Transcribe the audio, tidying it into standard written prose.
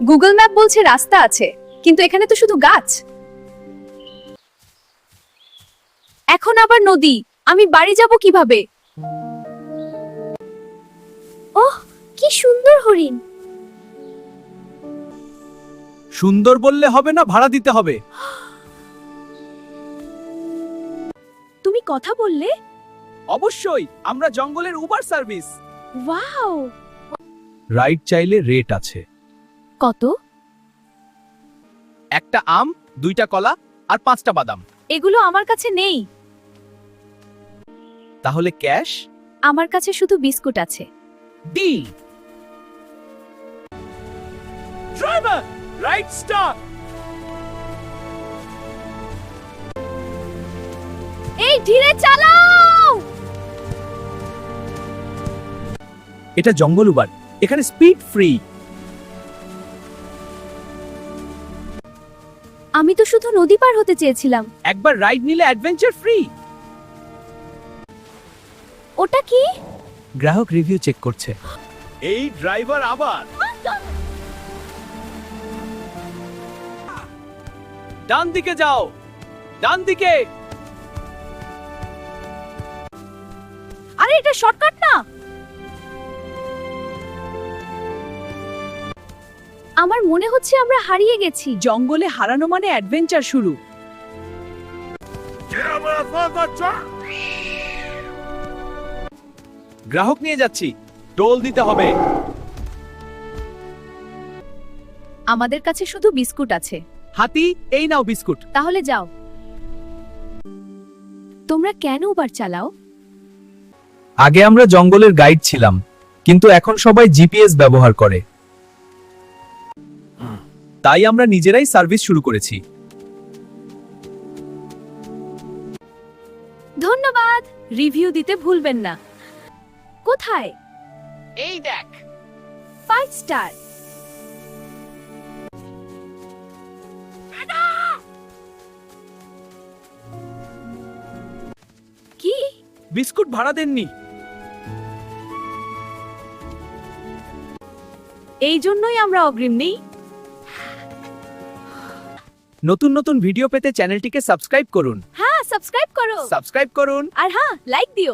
Google map বলছে রাস্তা আছে, কিন্তু এখানে তো শুধু গাছ। এখন আবার নদী, আমি বাড়ি যাব কিভাবে? ওহ, কি সুন্দর হরিণ। সুন্দর বললে হবে না, ভাড়া দিতে হবে। তুমি কথা বললে? অবশ্যই, আমরা জঙ্গলের উবার সার্ভিস। ওয়াও! রাইড চাইলে রেট আছে। কত? একটা আম, 2টা কলা আর 5টা বাদাম। এগুলো আমার কাছে নেই। তাহলে ক্যাশ? আমার কাছে শুধু বিস্কুট আছে। ডিল। Driver, right stop. এই ধীরে চালাও। এটা জঙ্গল উবার, এখানে স্পিড ফ্রি। আমি তো শুধু নদী পার হতে চেয়েছিলাম। একবার রাইড নিলে অ্যাডভেঞ্চার ফ্রি। ওটা কি? গ্রাহক রিভিউ চেক করছে। এই ড্রাইভার আবার। ডান দিকে যাও, ডান দিকে। আরে এটা শর্টকাট না। আমার মনে হচ্ছে আমরা হারিয়ে গেছি। জঙ্গলে হারানো মানে অ্যাডভেঞ্চার শুরু। গ্রাহক নিয়ে যাচ্ছি, টোল দিতে হবে। আমাদের কাছে শুধু বিস্কুট আছে। হাতি, এই নাও বিস্কুট। তাহলে যাও। তোমরা কেন উবার চালাও? আগে আমরা জঙ্গলের গাইড ছিলাম, কিন্তু এখন সবাই জিপিএস ব্যবহার করে। তাই আমরা নিজেরাই সার্ভিস শুরু করেছি। ধন্যবাদ। রিভিউ দিতে ভুলবেন না। কোথায়? এই দেখ। 5 স্টার। কি? বিস্কুট ভাড়া দেননি। এই জন্যই আমরা অগ্রিম নেই। নতুন নতুন ভিডিও পেতে চ্যানেলটিকে সাবস্ক্রাইব করুন। হ্যাঁ, সাবস্ক্রাইব করো। সাবস্ক্রাইব করুন। আর হ্যাঁ, লাইক দিও।